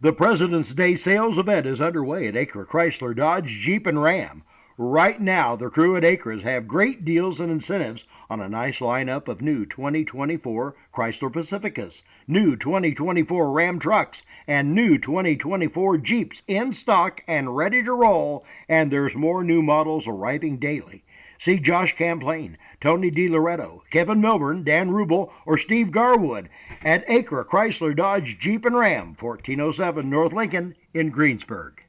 The President's Day sales event is underway at Acre Chrysler Dodge Jeep and Ram. Right now, the crew at Acres have great deals and incentives on a nice lineup of new 2024 Chrysler Pacificas, new 2024 Ram trucks, and new 2024 Jeeps in stock and ready to roll, and there's more new models arriving daily. See Josh Camplain, Tony DiLoretto, Kevin Milburn, Dan Rubel, or Steve Garwood at Acre Chrysler Dodge Jeep and Ram, 1407 North Lincoln in Greensburg.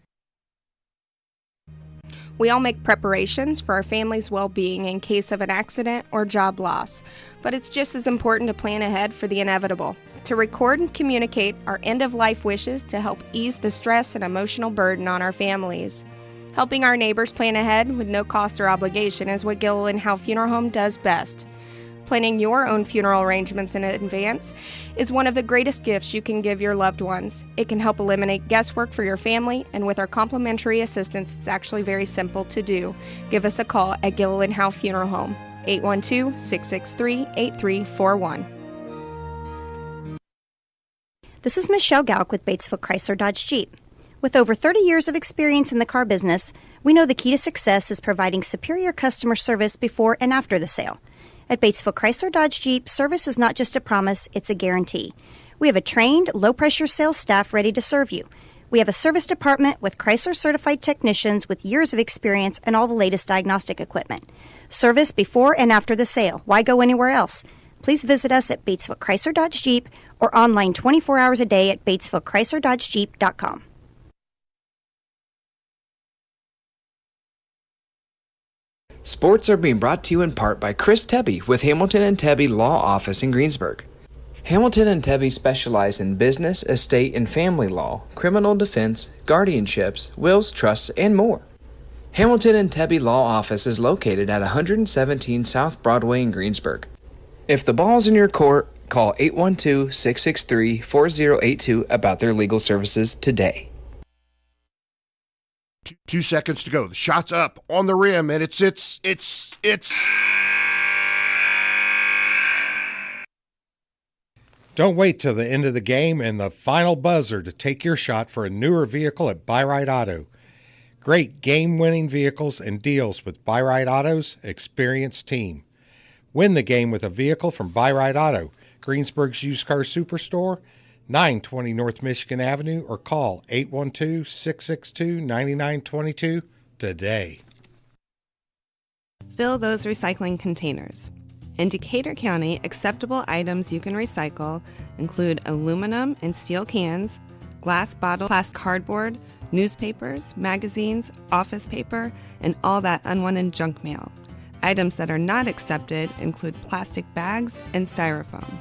We all make preparations for our family's well-being in case of an accident or job loss, but it's just as important to plan ahead for the inevitable, to record and communicate our end-of-life wishes to help ease the stress and emotional burden on our families. Helping our neighbors plan ahead with no cost or obligation is what Gilliland Howe Funeral Home does best. Planning your own funeral arrangements in advance is one of the greatest gifts you can give your loved ones. It can help eliminate guesswork for your family, and with our complimentary assistance, it's actually very simple to do. Give us a call at Gilliland Howe Funeral Home, 812-663-8341. This is Michelle Galk with Batesville Chrysler Dodge Jeep. With over 30 years of experience in the car business, we know the key to success is providing superior customer service before and after the sale. At Batesville Chrysler Dodge Jeep, service is not just a promise, it's a guarantee. We have a trained, low-pressure sales staff ready to serve you. We have a service department with Chrysler-certified technicians with years of experience and all the latest diagnostic equipment. Service before and after the sale. Why go anywhere else? Please visit us at Batesville Chrysler Dodge Jeep or online 24 hours a day at BatesvilleChryslerDodgeJeep.com. Sports are being brought to you in part by Chris Tebby with Hamilton and Tebby Law Office in Greensburg. Hamilton and Tebby specialize in business, estate, and family law, criminal defense, guardianships, wills, trusts, and more. Hamilton and Tebby Law Office is located at 117 South Broadway in Greensburg. If the ball's in your court, call 812-663-4082 about their legal services today. 2 seconds to go. The shot's up on the rim, and it's. Don't wait till the end of the game and the final buzzer to take your shot for a newer vehicle at Buyride Auto. Great game-winning vehicles and deals with Buyride Auto's experienced team. Win the game with a vehicle from Buyride Auto, Greensburg's used car superstore, 920 North Michigan Avenue, or call 812-662-9922 today. Fill those recycling containers. In Decatur County, acceptable items you can recycle include aluminum and steel cans, glass bottles, plastic cardboard, newspapers, magazines, office paper, and all that unwanted junk mail. Items that are not accepted include plastic bags and styrofoam.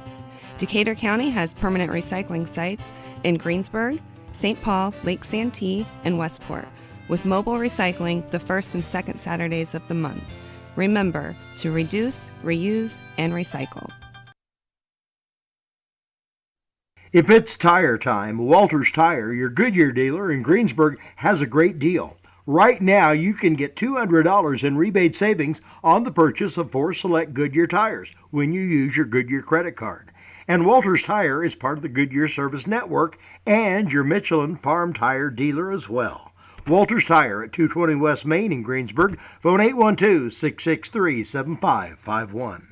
Decatur County has permanent recycling sites in Greensburg, St. Paul, Lake Santee, and Westport, with mobile recycling the first and second Saturdays of the month. Remember to reduce, reuse, and recycle. If it's tire time, Walters Tire, your Goodyear dealer in Greensburg, has a great deal. Right now, you can get $200 in rebate savings on the purchase of 4 select Goodyear tires when you use your Goodyear credit card. And Walters Tire is part of the Goodyear Service Network and your Michelin Farm Tire dealer as well. Walters Tire at 220 West Main in Greensburg. Phone 812-663-7551.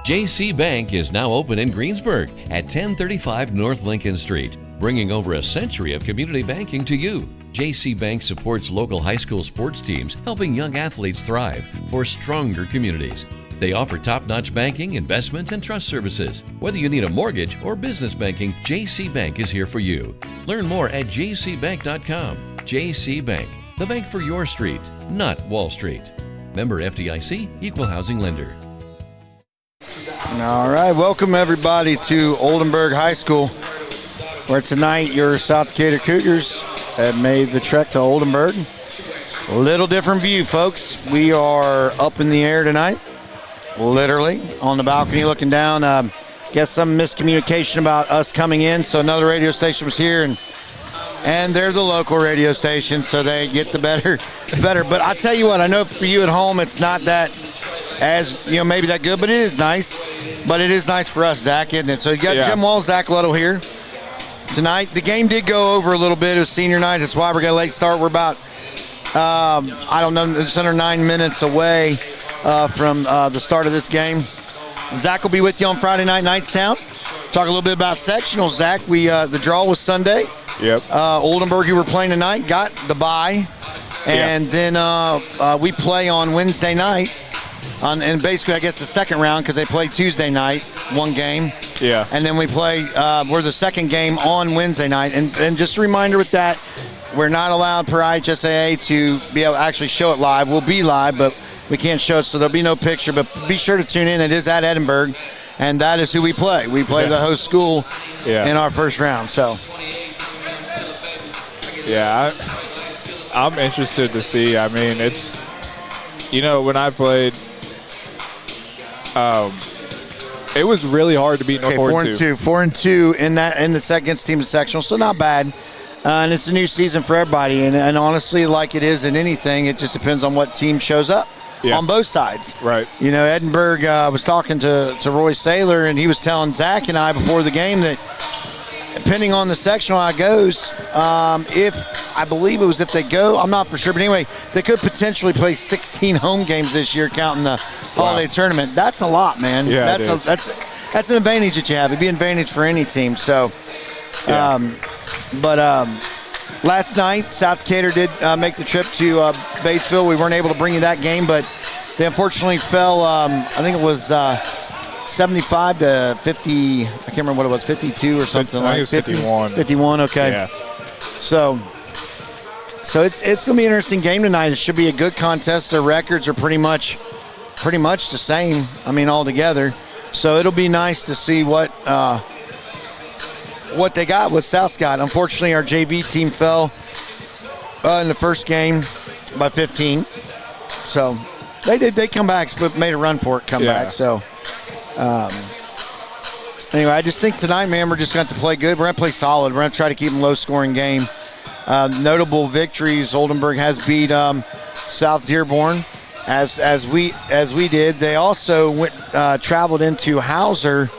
JC Bank is now open in Greensburg at 1035 North Lincoln Street, bringing over a century of community banking to you. JC Bank supports local high school sports teams, helping young athletes thrive for stronger communities. They offer top-notch banking, investments, and trust services. Whether you need a mortgage or business banking, JC Bank is here for you. Learn more at jcbank.com. JC Bank, the bank for your street, not Wall Street. Member FDIC, Equal Housing Lender. All right, welcome everybody to Oldenburg High School, where tonight your South Decatur Cougars have made the trek to Oldenburg. A little different view, folks. We are up in the air tonight, literally, on the balcony looking down. Guess some miscommunication about us coming in, so another radio station was here, and they're the local radio station, so they get the better. But I tell you what, I know for you at home, it's not that as maybe that good, but it is nice. But it is nice for us, Zach, isn't it? So you got Jim Wall, Zach Luddle here tonight. The game did go over a little bit. It was senior night. That's why we're going to late start. We're about, I don't know, it's under 9 minutes away from the start of this game. Zach will be with you on Friday night, Knightstown. Talk a little bit about sectional, Zach. The draw was Sunday. Yep. Oldenburg, who were playing tonight, got the bye. And then we play on Wednesday night. And basically, I guess the second round, because they play Tuesday night, one game. Yeah. And then we play, we're the second game on Wednesday night. And just a reminder with that, we're not allowed per IHSAA to be able to actually show it live. We'll be live, but we can't show it, so there'll be no picture. But be sure to tune in. It is at Edinburgh, and that is who we play. We play the host school in our first round. So, yeah, I'm interested to see. I mean, it's, when I played, it was really hard to beat North 4-2. 4-2 in the second team of sectional, so not bad. And it's a new season for everybody. And honestly, like it is in anything, it just depends on what team shows up on both sides. Right. Edinburgh, was talking to Roy Saylor, and he was telling Zach and I before the game that depending on the sectional how it goes, if they go, I'm not for sure, but anyway, they could potentially play 16 home games this year, counting the holiday tournament. That's a lot, man. Yeah, that's an advantage that you have. It'd be an advantage for any team. So, last night, South Decatur did make the trip to Batesville. We weren't able to bring you that game, but they unfortunately fell, I think it was 75 to 50. I can't remember what it was, 52 or something. I think it was 51. 51, okay. Yeah. So it's going to be an interesting game tonight. It should be a good contest. Their records are pretty much the same, all together. So it'll be nice to see what they got, what South's got. Unfortunately, our JV team fell in the first game by 15. So they come back, but made a run for it, back. So anyway, I just think tonight, man, we're just going to play good. We're going to play solid. We're going to try to keep them low-scoring game. Notable victories. Oldenburg has beat South Dearborn as we did. They also traveled into Hauser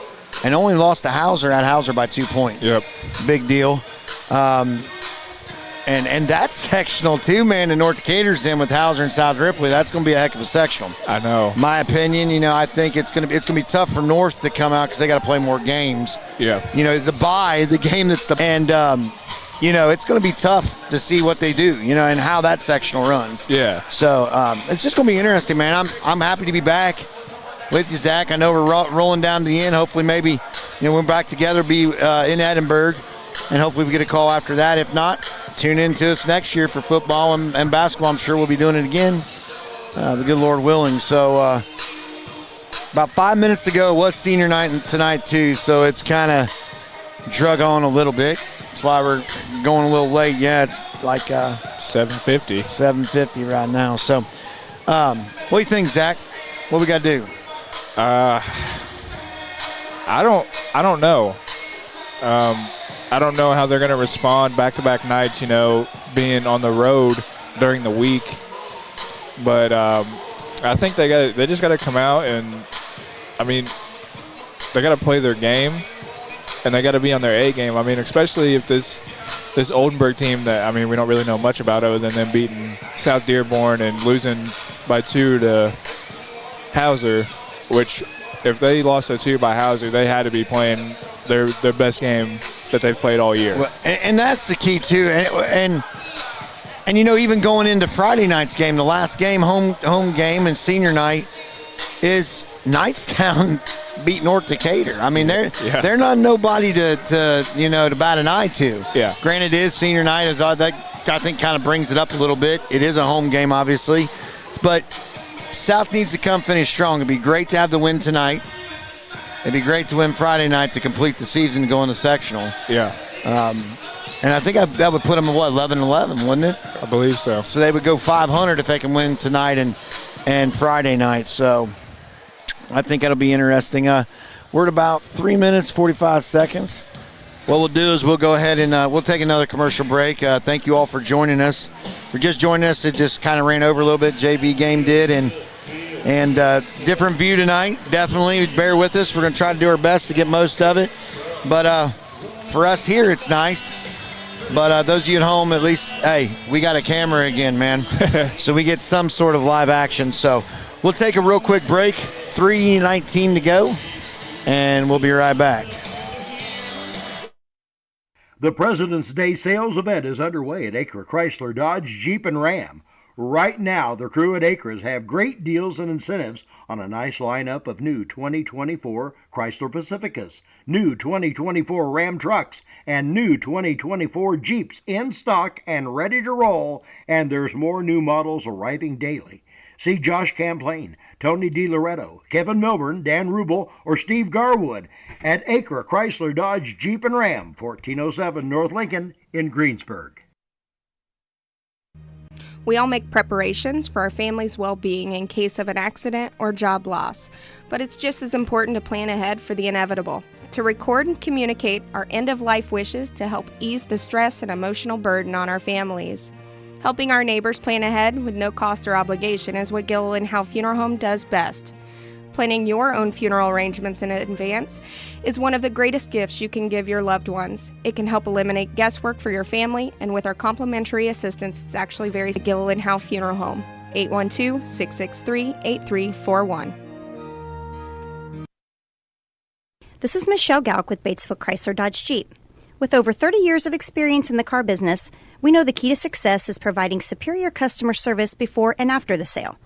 and only lost to Hauser at Hauser by 2 points. Yep. Big deal. And that's sectional too, man. And North Decatur's in with Hauser and South Ripley. That's going to be a heck of a sectional. I know. My opinion, I think it's going to be tough for North to come out because they got to play more games. Yeah. The game that's it's going to be tough to see what they do, and how that sectional runs. Yeah. So it's just going to be interesting, man. I'm happy to be back with you, Zach. I know we're rolling down to the end. Hopefully, maybe we're back together, be in Edinburgh, and hopefully we get a call after that. If not, tune in to us next year for football and basketball. I'm sure we'll be doing it again, the good Lord willing. So about 5 minutes ago, it was senior night tonight too, so it's kind of drug on a little bit. That's why we're going a little late. Yeah, it's like 7:50. 7:50 right now. So what do you think, Zach? What we got to do? I don't know. I don't know how they're going to respond back-to-back nights, being on the road during the week. But I think they just got to come out and, they got to play their game, and they got to be on their A game. Especially if this Oldenburg team that, we don't really know much about other than them beating South Dearborn and losing by 2 to Hauser, which if they lost a 2 by Hauser, they had to be playing their best game that they've played all year. Well, and that's the key too. And even going into Friday night's game, the last game, home game and senior night, is Knightstown beat North Decatur. They're not nobody to bat an eye to. Yeah. Granted, it is senior night, as I think kind of brings it up a little bit. It is a home game, obviously, but South needs to come finish strong. It'd be great to have the win tonight. It'd be great to win Friday night to complete the season and go into sectional. Yeah. And I think that would put them at 11-11, wouldn't it? I believe so. So they would go 500 if they can win tonight and Friday night. So I think that'll be interesting. We're at about 3 minutes, 45 seconds. What we'll do is we'll go ahead and we'll take another commercial break. Thank you all for joining us. For just joining us, it just kind of ran over a little bit. JV game did, and And different view tonight. Definitely bear with us. We're going to try to do our best to get most of it. But for us here, it's nice. But those of you at home, at least, hey, we got a camera again, man. So we get some sort of live action. So we'll take a real quick break. 3:19 to go, and we'll be right back. The President's Day sales event is underway at Acre Chrysler Dodge Jeep and Ram. Right now, the crew at Acres have great deals and incentives on a nice lineup of new 2024 Chrysler Pacificas, new 2024 Ram trucks, and new 2024 Jeeps in stock and ready to roll, and there's more new models arriving daily. See Josh Camplain, Tony DiLoretto, Kevin Milburn, Dan Rubel, or Steve Garwood at Acre Chrysler Dodge Jeep and Ram, 1407 North Lincoln in Greensburg. We all make preparations for our family's well-being in case of an accident or job loss, but it's just as important to plan ahead for the inevitable, to record and communicate our end-of-life wishes to help ease the stress and emotional burden on our families. Helping our neighbors plan ahead with no cost or obligation is what Gilliland Howe Funeral Home does best. Planning your own funeral arrangements in advance is one of the greatest gifts you can give your loved ones. It can help eliminate guesswork for your family, and with our complimentary assistance, it's actually very Gilliland Howe Funeral Home, 812-663-8341. This is Michelle Galk with Batesville Chrysler Dodge Jeep. With over 30 years of experience in the car business, we know the key to success is providing superior customer service before and after the sale.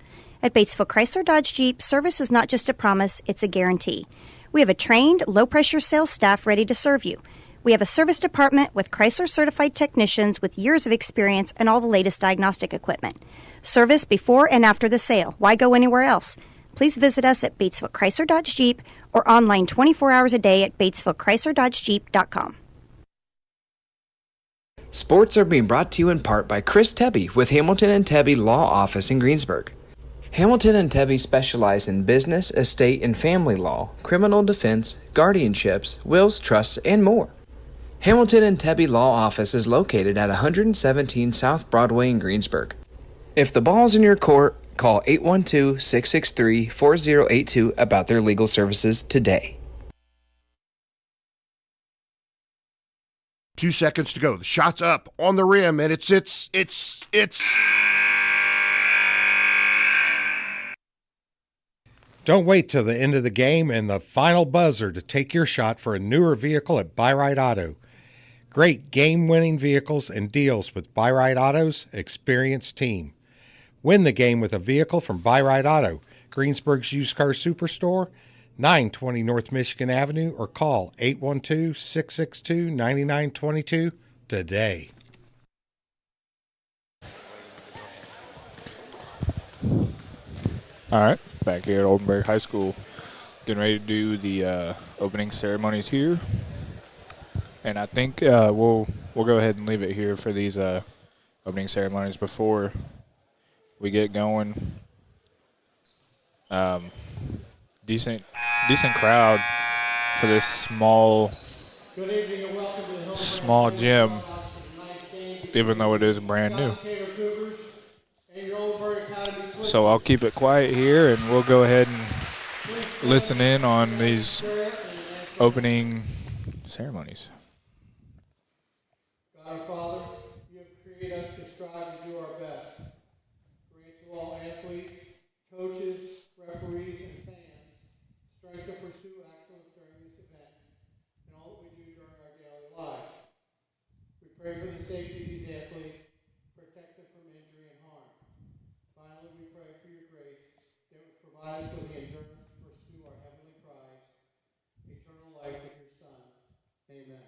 At Batesville Chrysler Dodge Jeep, service is not just a promise, it's a guarantee. We have a trained, low-pressure sales staff ready to serve you. We have a service department with Chrysler-certified technicians with years of experience and all the latest diagnostic equipment. Service before and after the sale. Why go anywhere else? Please visit us at Batesville Chrysler Dodge Jeep or online 24 hours a day at BatesvilleChryslerDodgeJeep.com. Sports are being brought to you in part by Chris Tebby with Hamilton and Tebby Law Office in Greensburg. Hamilton and Tebby specialize in business, estate, and family law, criminal defense, guardianships, wills, trusts, and more. Hamilton and Tebby Law Office is located at 117 South Broadway in Greensburg. If the ball's in your court, call 812-663-4082 about their legal services today. 2 seconds to go. The shot's up on the rim, and it's. Don't wait till the end of the game and the final buzzer to take your shot for a newer vehicle at Buy Right Auto. Great game-winning vehicles and deals with Buy Right Auto's experienced team. Win the game with a vehicle from Buy Right Auto, Greensburg's used car superstore, 920 North Michigan Avenue, or call 812-662-9922 today. All right, back here at Oldenburg High School, getting ready to do the opening ceremonies here, and I think we'll go ahead and leave it here for these opening ceremonies before we get going. Decent crowd for this small gym, even though it is brand new. So I'll keep it quiet here, and we'll go ahead and listen in on these opening ceremonies. God our Father, you have created us to strive to do our best. Grant to all athletes, coaches, referees, and fans strength to pursue excellence during this event and all that we do during our daily lives. We pray for the safety of these athletes, protect them from injury and harm. Finally, we pray for your grace that would provide us with the endurance to pursue our heavenly prize, eternal life with your Son. Amen.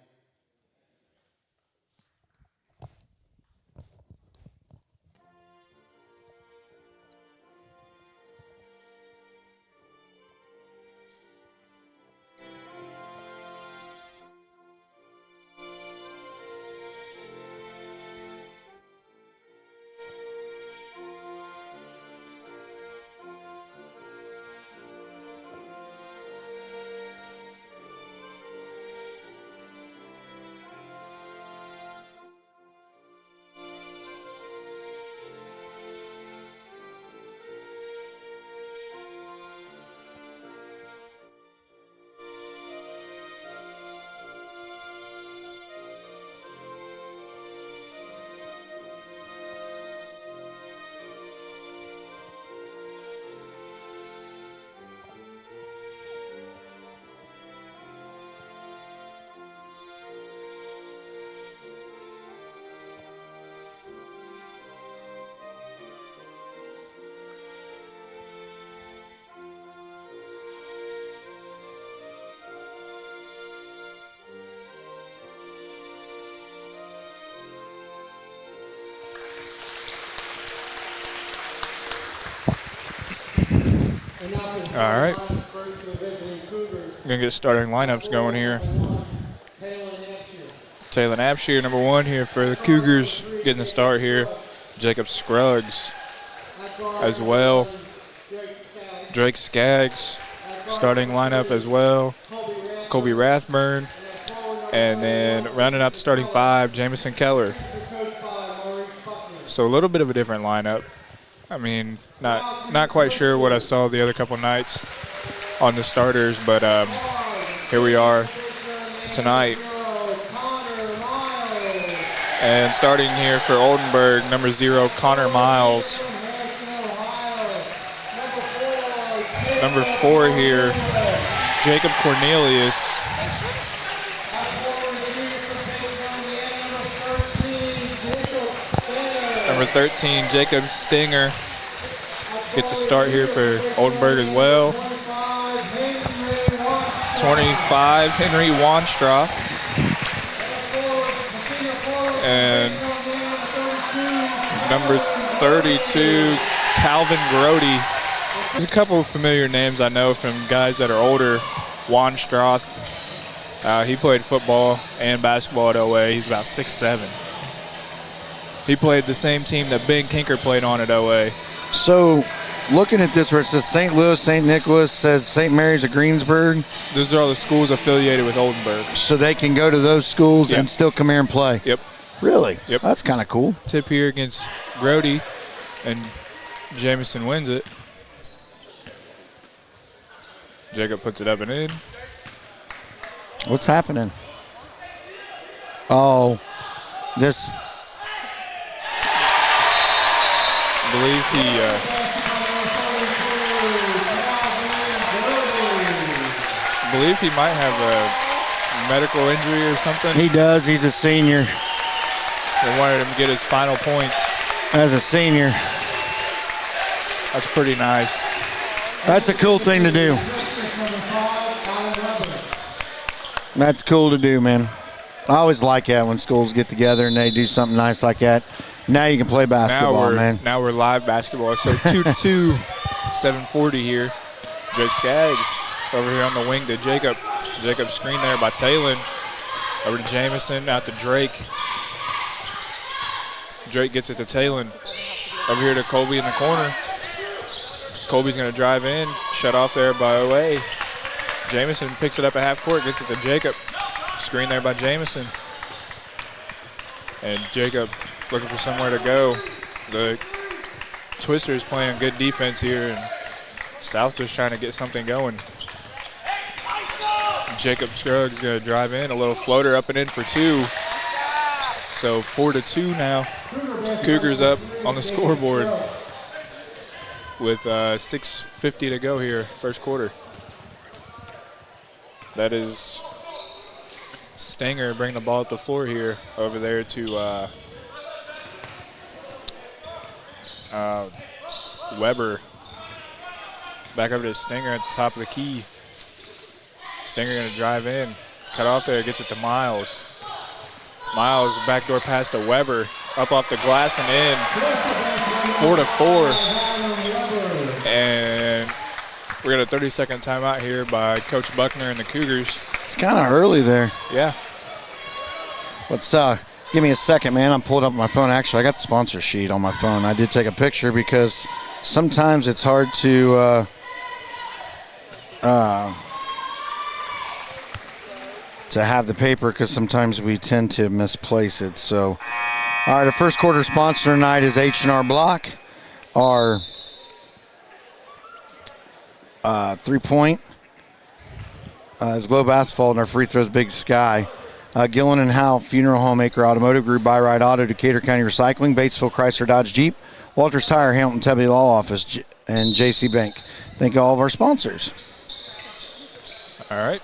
All right. Going to get starting lineups going here. Taylor Abshear, number 1 here for the Cougars, getting the start here. Jacob Scruggs as well. Drake Skaggs, starting lineup as well. Colby Rathburn. And then rounding out the starting 5, Jamison Keller. So a little bit of a different lineup. I mean, not quite sure what I saw the other couple nights on the starters, but here we are tonight. And starting here for Oldenburg, number 0, Connor Miles. Number 4 here, Jacob Cornelius. Number 13, Jacob Stinger. Gets a start here for Oldenburg as well. 25, Henry Wanstroth. And number 32, Calvin Grody. There's a couple of familiar names I know from guys that are older. Wanstroth, he played football and basketball at OA. He's about 6'7". He played the same team that Ben Kinker played on at OA. So, looking at this where it says St. Louis, St. Nicholas, says St. Mary's of Greensburg. Those are all the schools affiliated with Oldenburg. So they can go to those schools and still come here and play? Yep. Really? Yep. That's kind of cool. Tip here against Grody, and Jamison wins it. Jacob puts it up and in. What's happening? Oh, this. I believe he might have a medical injury or something. He does. He's a senior. They wanted him to get his final points. As a senior. That's pretty nice. That's a cool thing to do. That's cool to do, man. I always like that when schools get together and they do something nice like that. Now you can play basketball, man. Now we're live basketball. So 2-2, 7:40 here. Drake Skaggs over here on the wing to Jacob. Jacob screen there by Talon. Over to Jamison, out to Drake. Drake gets it to Talon. Over here to Colby in the corner. Colby's going to drive in. Shut off there by OA. Jamison picks it up at half court, gets it to Jacob. Screen there by Jamison. And Jacob looking for somewhere to go. The Twisters playing good defense here, and South just trying to get something going. Jacob Scruggs going to drive in, a little floater up and in for 2. So 4-2 now. Cougars up on the scoreboard with 6:50 to go here, first quarter. That is Stanger bringing the ball up the floor here over there to Weber. Back over to Stanger at the top of the key. Stanger going to drive in. Cut off there, gets it to Miles. Miles, backdoor pass to Weber. Up off the glass and in. 4-4. And we're going to 30-second timeout here by Coach Buckner and the Cougars. It's kind of early there. Yeah. Let's give me a second, man. I'm pulling up my phone. Actually, I got the sponsor sheet on my phone. I did take a picture because sometimes it's hard to have the paper because sometimes we tend to misplace it. So, all right, our first quarter sponsor tonight is H&R Block. Our 3-point is Globe Asphalt, and our free throws Big Sky. Gillen and Howe, Funeral Home, Acre Automotive Group, Buy-Ride Auto, Decatur County Recycling, Batesville Chrysler Dodge Jeep, Walters Tire, Hamilton Tebby Law Office, and J.C. Bank. Thank all of our sponsors. All right,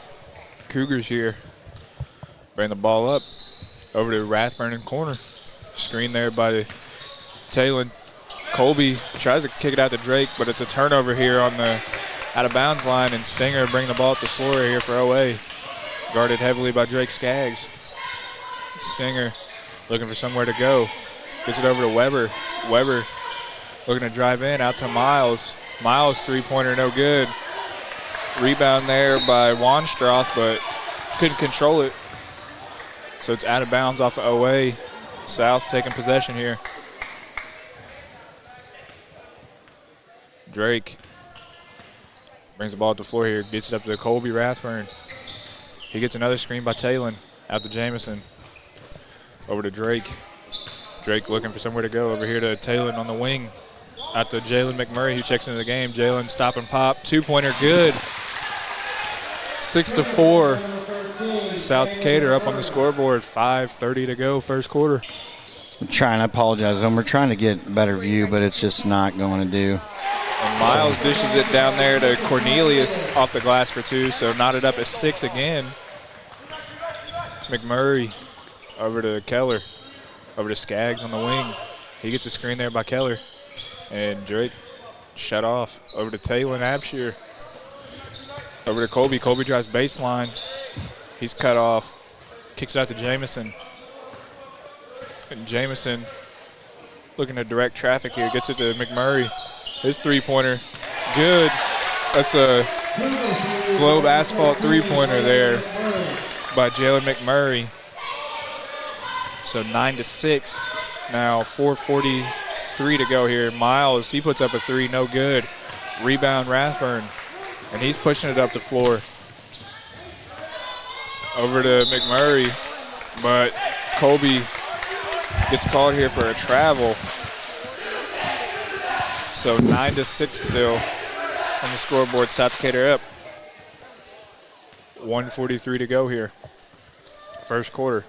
Cougars here. Bring the ball up over to Rathburn in corner. Screen there by Talon. Colby tries to kick it out to Drake, but it's a turnover here on the out-of-bounds line, and Stinger bringing the ball up the floor here for OA. Guarded heavily by Drake Skaggs. Stinger looking for somewhere to go. Gets it over to Weber. Weber looking to drive in, out to Miles. Miles three-pointer, no good. Rebound there by Wonstroth, but couldn't control it. So it's out of bounds off of OA. South taking possession here. Drake brings the ball to the floor here, gets it up to Colby Rathburn. He gets another screen by Talon, out to Jamison. Over to Drake. Drake looking for somewhere to go. Over here to Talon on the wing. Out to Jalen McMurray, who checks into the game. Jalen stop and pop. Two-pointer good. 6-4. South Decatur up on the scoreboard. 5:30 to go, first quarter. I apologize. We're trying to get better view, but it's just not going to do. And Miles dishes it down there to Cornelius off the glass for two, so knotted up at 6 again. McMurray over to Keller. Over to Skaggs on the wing. He gets a screen there by Keller. And Drake shut off. Over to Taylor Abshire. Over to Colby. Colby drives baseline. He's cut off. Kicks it out to Jamison. And Jamison looking to direct traffic here. Gets it to McMurray. His three-pointer. Good. That's a Globe Asphalt three-pointer there by Jalen McMurray. So 9-6. Now 4:43 to go here. Miles, he puts up a three, no good. Rebound Rathburn. And he's pushing it up the floor. Over to McMurray. But Colby gets called here for a travel. So 9-6 still on the scoreboard. South Decatur up. 1:43 to go here. First quarter.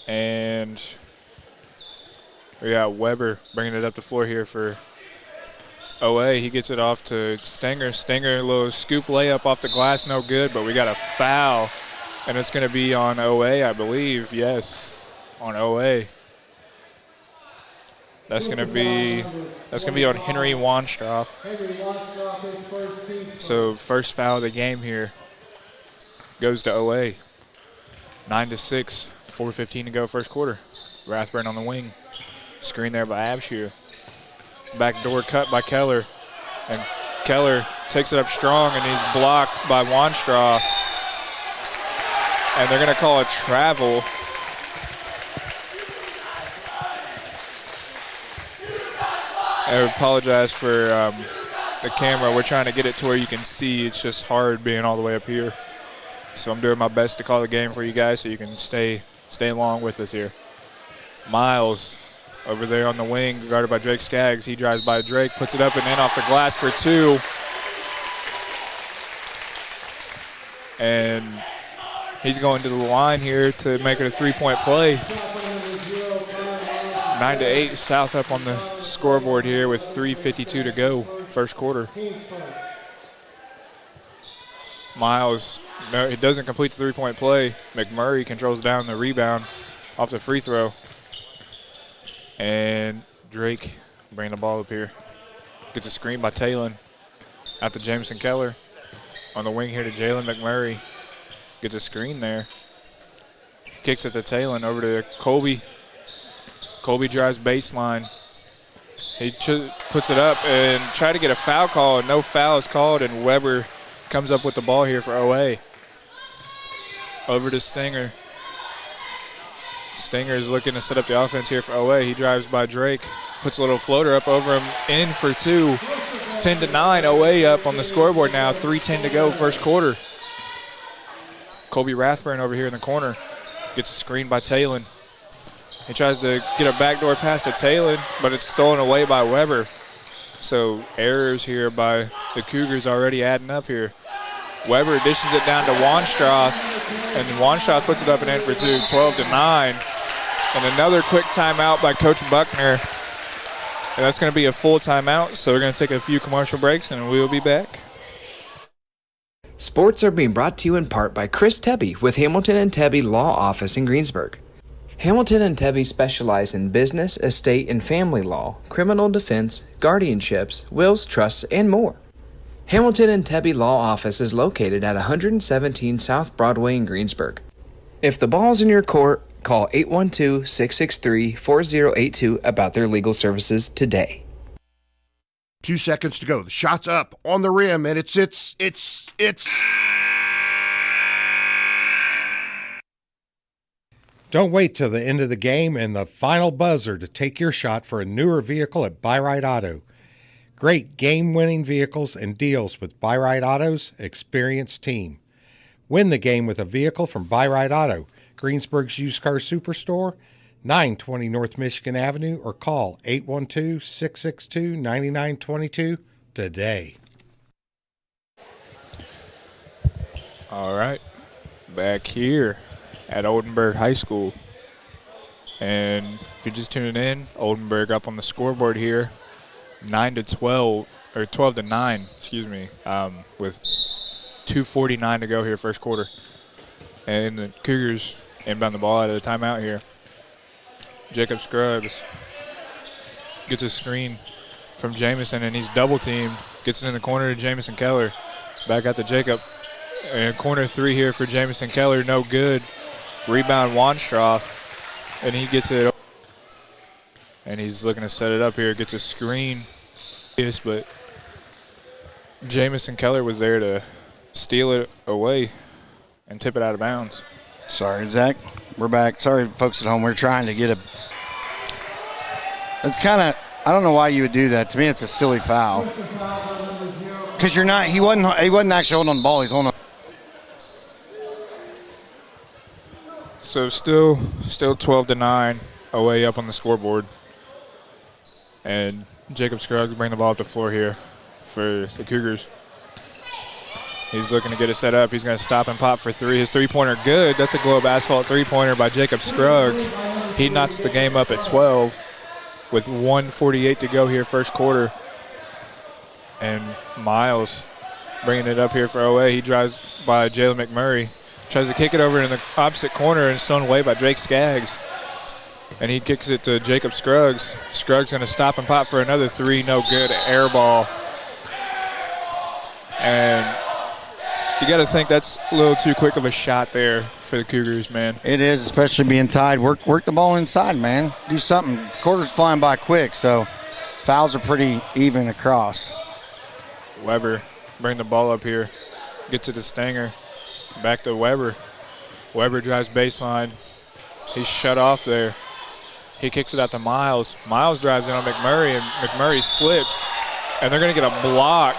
And we got Weber bringing it up the floor here for OA. He gets it off to Stenger. Stenger, a little scoop layup off the glass, no good, but we got a foul. And it's going to be on OA, I believe. Yes, on OA. That's going to be on Henry Wonstroth. So first foul of the game here goes to OA. 9-6, 4:15 to go, first quarter. Rathburn on the wing. Screen there by Abshire. Backdoor cut by Keller. And Keller takes it up strong, and he's blocked by Wonstroth. And they're going to call a travel. I apologize for the camera. We're trying to get it to where you can see. It's just hard being all the way up here. So I'm doing my best to call the game for you guys so you can stay along with us here. Miles over there on the wing, guarded by Drake Skaggs. He drives by Drake, puts it up and in off the glass for two. And he's going to the line here to make it a three-point play. 9-8, South up on the scoreboard here with 3:52 to go, first quarter. Miles, no, it doesn't complete the three-point play. McMurray controls down the rebound off the free throw. And Drake bringing the ball up here. Gets a screen by Talon. Out to Jameson Keller. On the wing here to Jalen McMurray. Gets a screen there. Kicks it to Talon over to Colby. Colby drives baseline. He puts it up and try to get a foul call, and no foul is called, and Weber comes up with the ball here for OA. Over to Stenger. Stenger is looking to set up the offense here for OA. He drives by Drake, puts a little floater up over him, in for two. 10-9, OA up on the scoreboard now. 3:10 to go, first quarter. Colby Rathburn over here in the corner gets a screen by Talon. He tries to get a backdoor pass to Talon, but it's stolen away by Weber. So errors here by the Cougars already adding up here. Weber dishes it down to Wonstroth, and Wonstroth puts it up and in for two, 12-9. And another quick timeout by Coach Buckner. And that's going to be a full timeout, so we're going to take a few commercial breaks, and we'll be back. Sports are being brought to you in part by Chris Tebby with Hamilton and Tebby Law Office in Greensburg. Hamilton and Tebby specialize in business, estate, and family law, criminal defense, guardianships, wills, trusts, and more. Hamilton and Tebby Law Office is located at 117 South Broadway in Greensburg. If the ball's in your court, call 812-663-4082 about their legal services today. 2 seconds to go. The shot's up on the rim, and it's. Don't wait till the end of the game and the final buzzer to take your shot for a newer vehicle at Buyride Auto. Great game-winning vehicles and deals with Buyride Auto's experienced team. Win the game with a vehicle from Buyride Auto, Greensburg's used car superstore, 920 North Michigan Avenue, or call 812-662-9922 today. All right, back here at Oldenburg High School. And if you're just tuning in, Oldenburg up on the scoreboard here, 9-12, or 12-9, excuse me, with 2:49 to go here, first quarter. And the Cougars inbound the ball out of the timeout here. Jacob Scruggs gets a screen from Jamison, and he's double-teamed. Gets it in the corner to Jamison Keller. Back out to Jacob. And corner three here for Jamison Keller, no good. Rebound Wanstroff, and he gets it. And he's looking to set it up here. Gets a screen. Yes, but Jamison Keller was there to steal it away and tip it out of bounds. Sorry, Zach. We're back. Sorry, folks at home. We're trying to get a. It's kind of. I don't know why you would do that. To me, it's a silly foul. Because you're not. He wasn't actually holding on the ball. He's holding on. So still 12-9, away up on the scoreboard. And Jacob Scruggs bring the ball up the floor here for the Cougars. He's looking to get it set up. He's going to stop and pop for three. His three-pointer good. That's a Globe Asphalt three-pointer by Jacob Scruggs. He knocks the game up at 12 with 1:48 to go here, first quarter. And Miles bringing it up here for OA. He drives by Jalen McMurray. Tries to kick it over in the opposite corner and stolen away by Drake Skaggs. And he kicks it to Jacob Scruggs. Scruggs going to stop and pop for another three. No good. Air ball. And you got to think that's a little too quick of a shot there for the Cougars, man. It is, especially being tied. Work the ball inside, man. Do something. Quarter's flying by quick, so fouls are pretty even across. Weber bring the ball up here. Get to the Stanger. Back to Weber. Weber drives baseline. He's shut off there. He kicks it out to Miles. Miles drives in on McMurray, and McMurray slips. And they're going to get a block.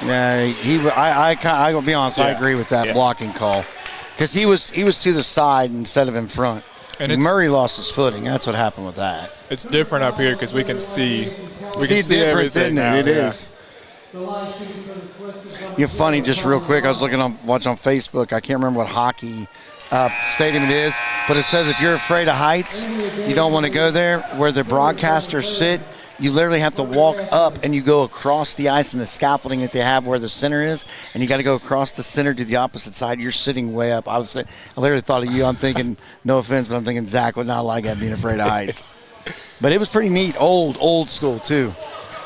Yeah, I will be honest. Yeah. I agree with that blocking call because he was to the side instead of in front. And McMurray lost his footing. That's what happened with that. It's different up here because we can see. We can see difference, isn't it? It is. You're funny, just real quick. I was watching on Facebook. I can't remember what hockey stadium it is, but it says if you're afraid of heights, you don't want to go there. Where the broadcasters sit, you literally have to walk up and you go across the ice and the scaffolding that they have where the center is, and you got to go across the center to the opposite side. You're sitting way up. I literally thought of you. I'm thinking, no offense, but I'm thinking Zach would not like that, being afraid of heights. But it was pretty neat, old school too.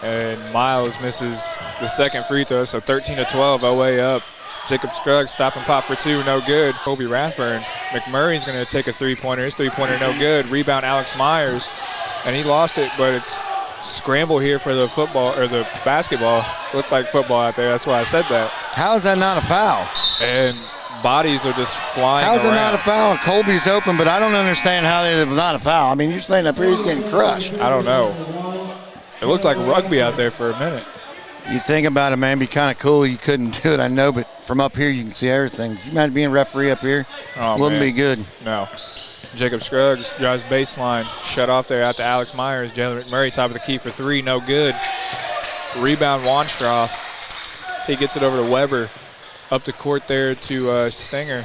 And Miles misses the second free throw, so 13-12, OA up. Jacob Scruggs stop and pop for two, no good. Kobe Rathburn. McMurray's going to take a three-pointer. His three-pointer, no good. Rebound, Alex Myers. And he lost it, but it's scramble here for the football, or the basketball. Looked like football out there, that's why I said that. How is that not a foul? And bodies are just flying around. How is it not a foul? Colby's open, but I don't understand how it was not a foul. I mean, you're saying up here he's getting crushed. I don't know. It looked like rugby out there for a minute. You think about it, man, it'd be kind of cool. You couldn't do it, I know, but from up here you can see everything. You imagine being referee up here? Wouldn't be good. No. Jacob Scruggs drives baseline, shut off there out to Alex Myers. Jalen McMurray, top of the key for three, no good. Rebound, Wanstroff. He gets it over to Weber. Up the court there to Stenger.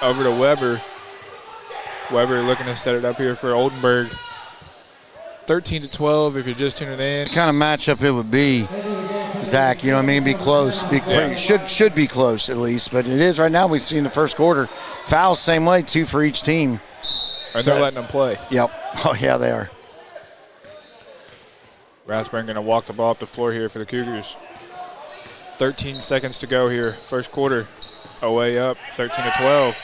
Over to Weber. Weber looking to set it up here for Oldenburg. 13-12 if you're just tuning in. What kind of matchup it would be, Zach, you know what I mean? Be close. Should be close at least, but it is right now. We've seen the first quarter. Fouls same way, two for each team. And they're letting them play. Yep. Oh, yeah, they are. Rathburn going to walk the ball up the floor here for the Cougars. 13 seconds to go here, first quarter. OA up, 13-12.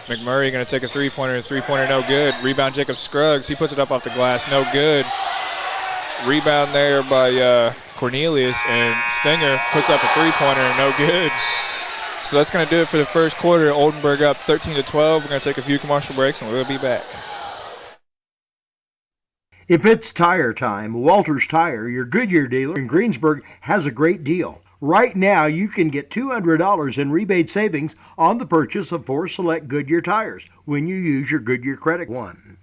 McMurray going to take a three-pointer no good. Rebound, Jacob Scruggs. He puts it up off the glass, no good. Rebound there by Cornelius, and Stinger puts up a three-pointer, no good. So that's going to do it for the first quarter. Oldenburg up 13-12. We're going to take a few commercial breaks, and we'll be back. If it's tire time, Walters Tire, your Goodyear dealer in Greensburg, has a great deal. Right now, you can get $200 in rebate savings on the purchase of 4 select Goodyear tires when you use your Goodyear Credit One.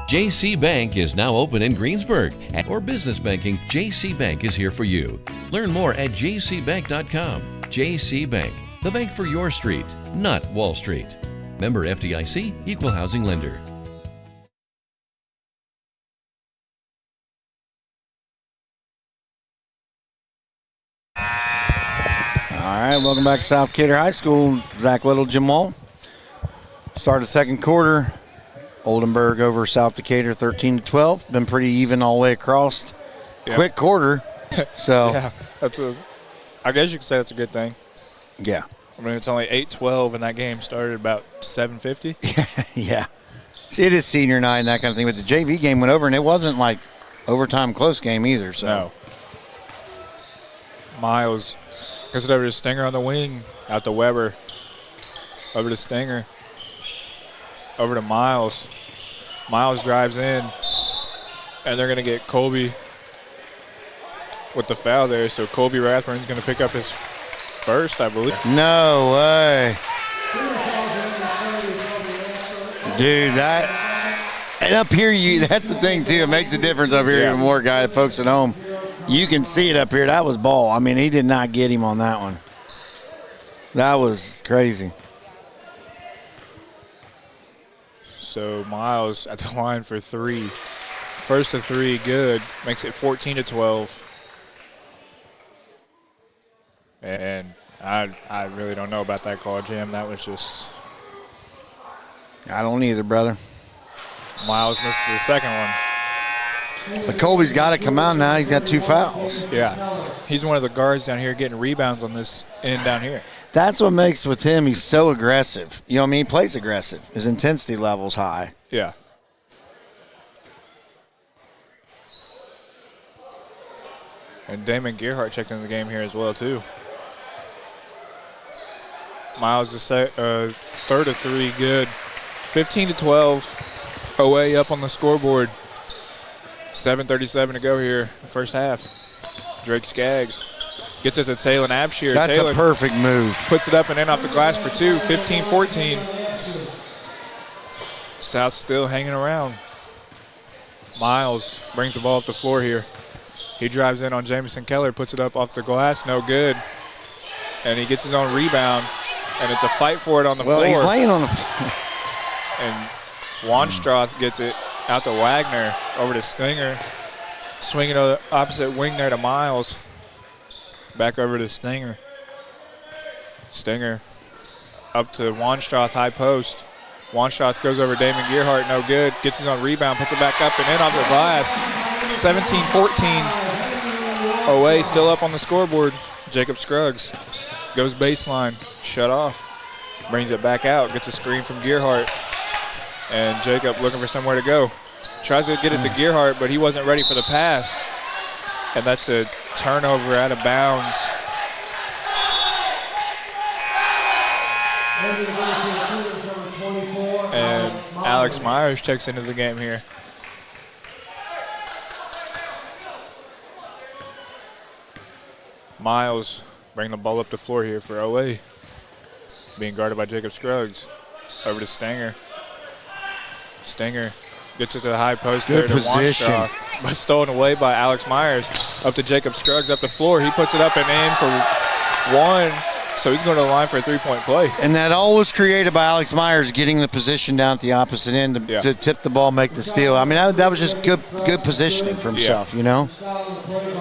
JC Bank is now open in Greensburg. Or business banking, JC Bank is here for you. Learn more at jcbank.com. JC Bank, the bank for your street, not Wall Street. Member FDIC, Equal Housing Lender. All right, welcome back to South Decatur High School. Zach Little, Jim Wall. Start of the second quarter. Oldenburg over South Decatur 13-12. Been pretty even all the way across. Yep. Quick quarter. So yeah, I guess you could say that's a good thing. Yeah. I mean, it's only 8-12, and that game started about 7:50. Yeah. See, it is senior night and that kind of thing. But the JV game went over, and it wasn't like overtime close game either. So. No. Miles gets it over to Stinger on the wing, out to Weber. Over to Stinger. Over to Miles. Miles drives in, and they're going to get Colby with the foul there. So Colby Rathburn's going to pick up his first, I believe. No way. Dude, and up here, that's the thing, too. It makes a difference up here even more, folks at home. You can see it up here. That was ball. I mean, he did not get him on that one. That was crazy. So Miles at the line for three. First of three, good. Makes it 14-12. And I really don't know about that call, Jim. That was just... I don't either, brother. Miles misses the second one. But Colby's got to come out now. He's got 2 fouls. Yeah. He's one of the guards down here getting rebounds on this end down here. That's what makes with him, he's so aggressive. You know what I mean? He plays aggressive. His intensity level's high. Yeah. And Damon Gearhart checked into the game here as well, too. Miles is third of three, good. 15-12. OA up on the scoreboard. 7:37 to go here, the first half. Drake Skaggs gets it to Taylor Abshire. That's Taylor a perfect move. Puts it up and in off the glass for two. 15-14. South still hanging around. Miles brings the ball up the floor here. He drives in on Jamison Keller, puts it up off the glass, no good. And he gets his own rebound, and it's a fight for it on the floor. Well, he's laying on the floor. And Wanstroth gets it out to Wagner, over to Stinger. Swinging to the opposite wing there to Miles. Back over to Stinger. Stinger up to Wanstroth, high post. Wanstroth goes over Damon Gearhart, no good. Gets his own rebound, puts it back up and in off the glass. 17-14. OA still up on the scoreboard. Jacob Scruggs goes baseline, shut off. Brings it back out, gets a screen from Gearhart. And Jacob looking for somewhere to go. Tries to get it to Gearhart, but he wasn't ready for the pass. And that's a turnover out of bounds. And Alex Myers checks into the game here. Miles bringing the ball up the floor here for OA. Being guarded by Jacob Scruggs. Over to Stanger. Stanger gets it to the high post. Good there to position. Wanstroth, but stolen away by Alex Myers. Up to Jacob Scruggs up the floor. He puts it up and in for one. So he's going to the line for a three-point play. And that all was created by Alex Myers getting the position down at the opposite end to tip the ball, make the steal. I mean, that was just good positioning for himself, you know?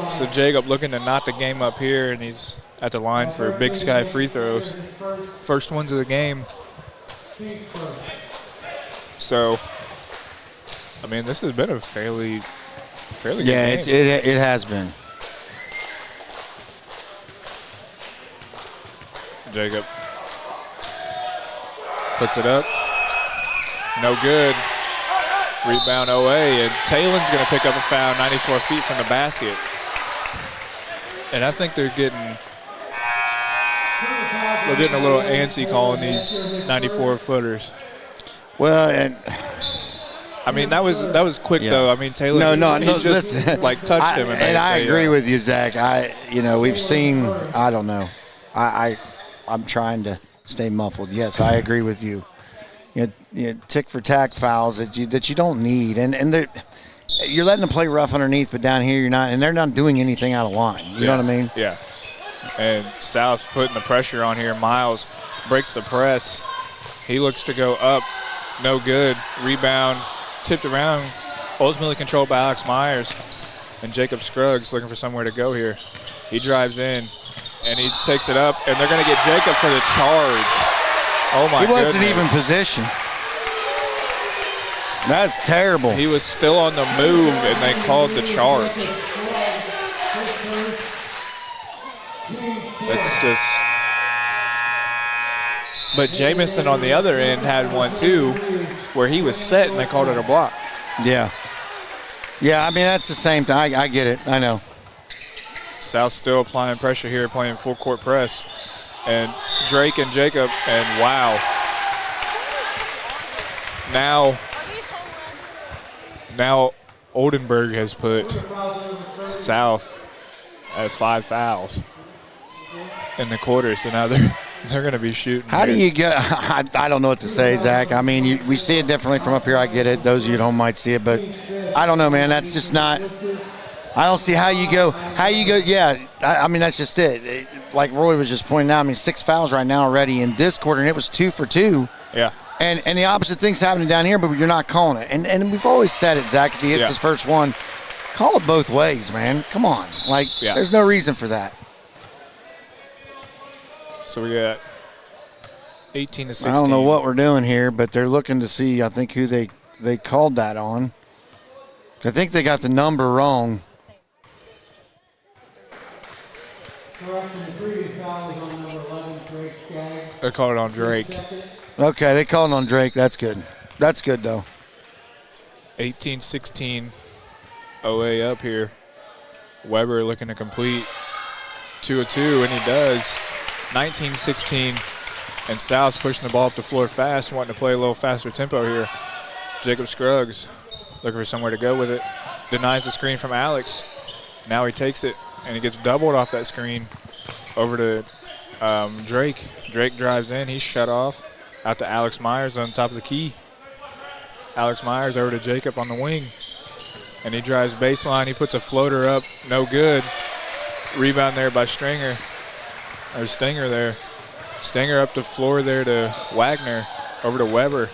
So Jacob looking to knot the game up here, and he's at the line for Big Sky free throws. First ones of the game. So, I mean, this has been a fairly good game. It has been. Jacob puts it up. No good. Rebound OA, and Taylor's going to pick up a foul 94 feet from the basket. And I think they're getting a little antsy calling these 94-footers. Well, and I mean that was quick though. I mean Taylor, he just listen, like touched him, and I agree with you, Zach. We've seen. I don't know. I'm trying to stay muffled. Yes, I agree with you. Tick for tack fouls that you don't need, and you're letting them play rough underneath, but down here you're not, and they're not doing anything out of line. You know what I mean? Yeah. And South putting the pressure on here. Miles breaks the press. He looks to go up. No good. Rebound tipped around. Ultimately controlled by Alex Myers. And Jacob Scruggs looking for somewhere to go here. He drives in, and he takes it up, and they're going to get Jacob for the charge. Oh, my goodness. He wasn't even positioned. That's terrible. He was still on the move, and they called the charge. That's just. But Jamison on the other end had one too, where he was set and they called it a block. Yeah. Yeah, I mean, that's the same thing. I get it. I know. South still applying pressure here, playing full court press. And Drake and Jacob, and wow. Now Oldenburg has put South at 5 fouls in the quarter, so now they're going to be shooting. How do you get? I don't know what to say, Zach. I mean, we see it differently from up here. I get it. Those of you at home might see it, but I don't know, man. That's just not. I don't see how you go. Yeah, I mean, that's just it. Like Roy was just pointing out. I mean, 6 fouls right now already in this quarter, and it was 2 for 2. Yeah. And the opposite thing's happening down here, but you're not calling it. And we've always said it, Zach, because he hits his first one. Call it both ways, man. Come on. There's no reason for that. So we got 18 to 16. I don't know what we're doing here, but they're looking to see, I think, who they called that on. I think they got the number wrong. They called it on Drake. Okay, they called it on Drake. That's good. That's good, though. 18-16 OA up here. Weber looking to complete 2 of 2, and he does. 19-16, and South pushing the ball up the floor fast, wanting to play a little faster tempo here. Jacob Scruggs looking for somewhere to go with it. Denies the screen from Alex. Now he takes it, and he gets doubled off that screen over to Drake. Drake drives in. He's shut off. Out to Alex Myers on top of the key. Alex Myers over to Jacob on the wing. And he drives baseline. He puts a floater up. No good. Rebound there by Stinger there. Stinger up the floor there to Wagner. Over to Weber.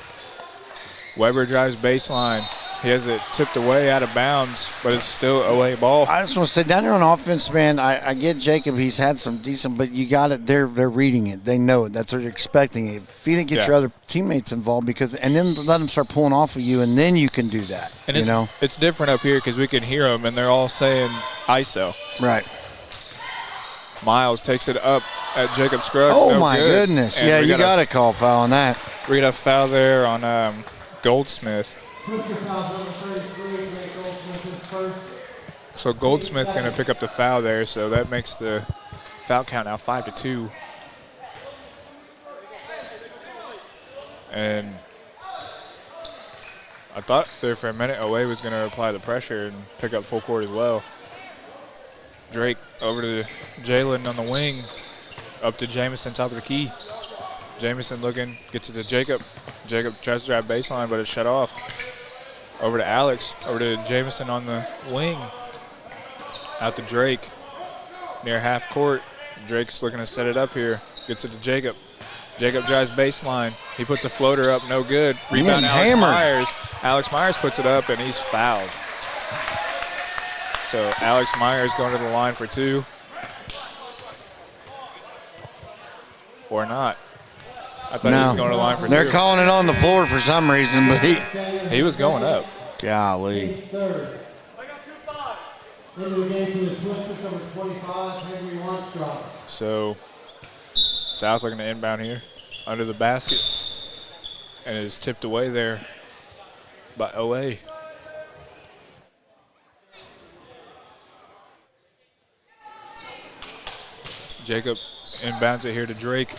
Weber drives baseline. He has it tipped away out of bounds, but it's still OA ball. I just want to say, down there on offense, man, I get Jacob. He's had some decent, but you got it. They're reading it. They know it. That's what they're expecting. If you didn't get your other teammates involved, and then let them start pulling off of you, and then you can do that. And it's different up here because we can hear them, and they're all saying ISO. Right. Miles takes it up at Jacob Scruggs. Oh, my goodness. And you got to call foul on that. We got a foul there on Goldsmith. So Goldsmith's going to pick up the foul there, so that makes the foul count now 5-2. And I thought there for a minute OA was going to apply the pressure and pick up full court as well. Drake over to Jalen on the wing, up to Jamison, top of the key. Jamison looking, gets it to Jacob. Jacob tries to drive baseline, but it's shut off. Over to Alex, over to Jamison on the wing. Out to Drake, near half court. Drake's looking to set it up here. Gets it to Jacob. Jacob drives baseline. He puts a floater up, no good. Rebound Alex Myers. Alex Myers puts it up, and he's fouled. So Alex Myers going to the line for 2. Or not. I thought he was going to the line for 2. They're calling it on the floor for some reason, but he was going up. Golly. So South looking to inbound here under the basket, and it is tipped away there by OA. Jacob inbounds it here to Drake.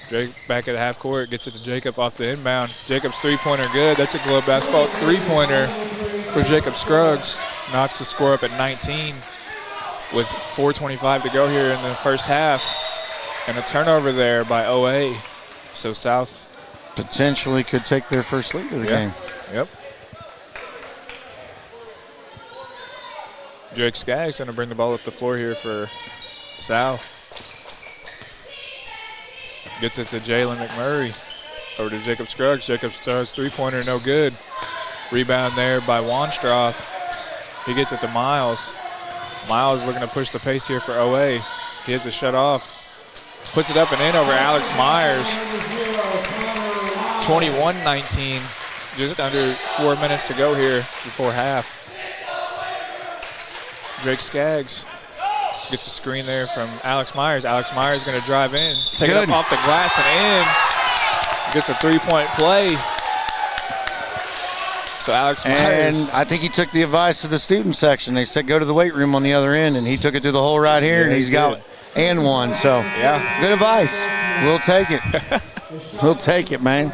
Drake back at the half court, gets it to Jacob off the inbound. Jacob's three-pointer good. That's a Globe Asphalt three-pointer for Jacob Scruggs. Knocks the score up at 19 with 4:25 to go here in the first half. And a turnover there by OA. So South potentially could take their first lead of the game. Yep. Drake Skaggs going to bring the ball up the floor here for South. Gets it to Jalen McMurray. Over to Jacob Scruggs. Jacob starts three-pointer, no good. Rebound there by Wanstroth. He gets it to Miles. Miles looking to push the pace here for OA. He has to shut off. Puts it up and in over Alex Myers. 21-19. Just under 4 minutes to go here before half. Drake Skaggs gets a screen there from Alex Myers. Alex Myers going to drive in, take it up off the glass and in. Gets a three-point play. So Alex Myers. And I think he took the advice of the student section. They said go to the weight room on the other end, and he took it through the hole right here, and he's got and one. So yeah, good advice. We'll take it. We'll take it, man.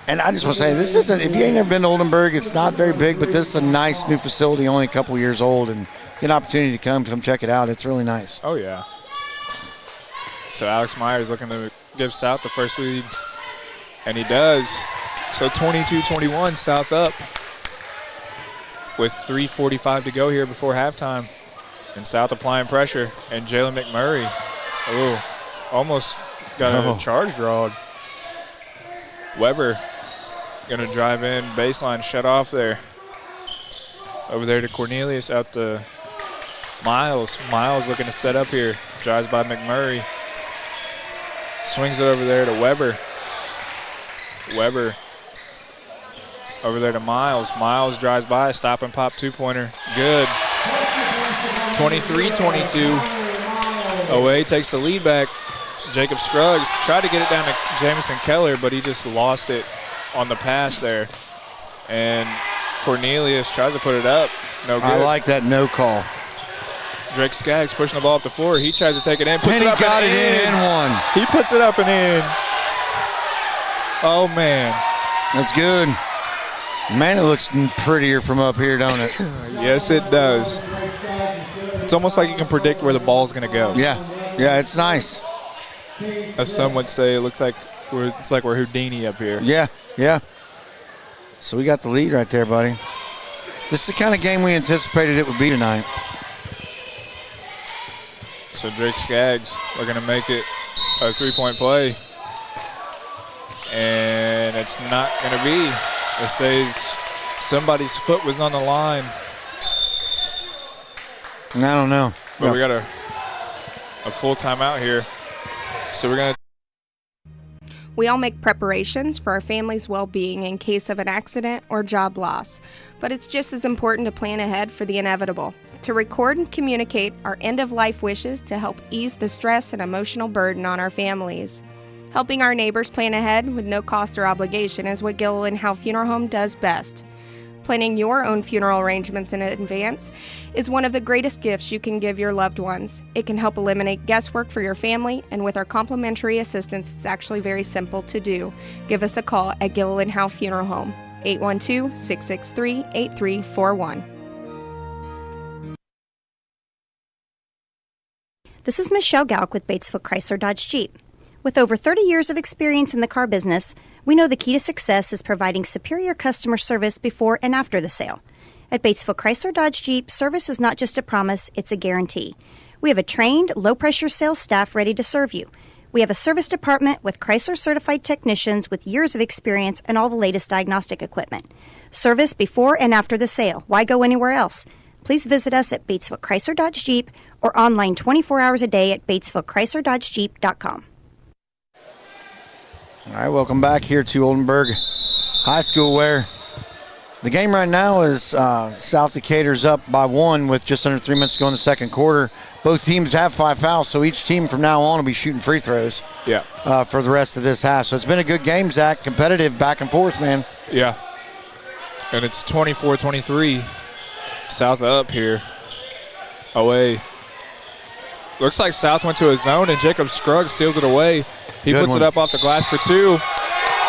And I just want to say, this isn't, if you ain't never been to Oldenburg, it's not very big, but this is a nice new facility, only a couple years old, and get an opportunity to come check it out. It's really nice. Oh, yeah. So Alex Myers looking to give South the first lead, and he does. So 22-21, South up with 3:45 to go here before halftime. And South applying pressure, and Jalen McMurray, almost got a charge drawed. Weber going to drive in, baseline shut off there. Over there to Cornelius, out to Miles. Miles looking to set up here. Drives by McMurray. Swings it over there to Weber. Weber over there to Miles. Miles drives by, stop and pop two-pointer. Good. 23-22. OA takes the lead back. Jacob Scruggs tried to get it down to Jamison Keller, but he just lost it on the pass there. And Cornelius tries to put it up. No good. I like that no call. Drake Skaggs pushing the ball up the floor. He tries to take it in. And he got it in and one. He puts it up and in. Oh, man. That's good. Man, it looks prettier from up here, don't it? Yes, it does. It's almost like you can predict where the ball's going to go. Yeah, it's nice. As some would say, it's like we're Houdini up here. Yeah. So we got the lead right there, buddy. This is the kind of game we anticipated it would be tonight. So Drake Skaggs are going to make it a three-point play. And it's not going to be. It says somebody's foot was on the line. I don't know. But we got a full timeout here. So we're going to. We all make preparations for our family's well-being in case of an accident or job loss, but it's just as important to plan ahead for the inevitable, to record and communicate our end-of-life wishes to help ease the stress and emotional burden on our families. Helping our neighbors plan ahead with no cost or obligation is what Gilliland Howe Funeral Home does best. Planning your own funeral arrangements in advance is one of the greatest gifts you can give your loved ones. It can help eliminate guesswork for your family, and with our complimentary assistance, it's actually very simple to do. Give us a call at Gilliland Howe Funeral Home, 812-663-8341. This is Michelle Galk with Batesville Chrysler Dodge Jeep. With over 30 years of experience in the car business, we know the key to success is providing superior customer service before and after the sale. At Batesville Chrysler Dodge Jeep, service is not just a promise, it's a guarantee. We have a trained, low-pressure sales staff ready to serve you. We have a service department with Chrysler-certified technicians with years of experience and all the latest diagnostic equipment. Service before and after the sale. Why go anywhere else? Please visit us at Batesville Chrysler Dodge Jeep or online 24 hours a day at BatesvilleChryslerDodgeJeep.com. All right, welcome back here to Oldenburg High School, where The game right now is South Decatur's up by 1 with just under 3 minutes to go in the second quarter. Both teams have 5 fouls, so each team from now on will be shooting free throws for the rest of this half. So it's been a good game, Zach. Competitive, back and forth, man. Yeah. And it's 24-23. South up here. Away. Looks like South went to a zone, and Jacob Scruggs steals it away. He puts it up off the glass for 2.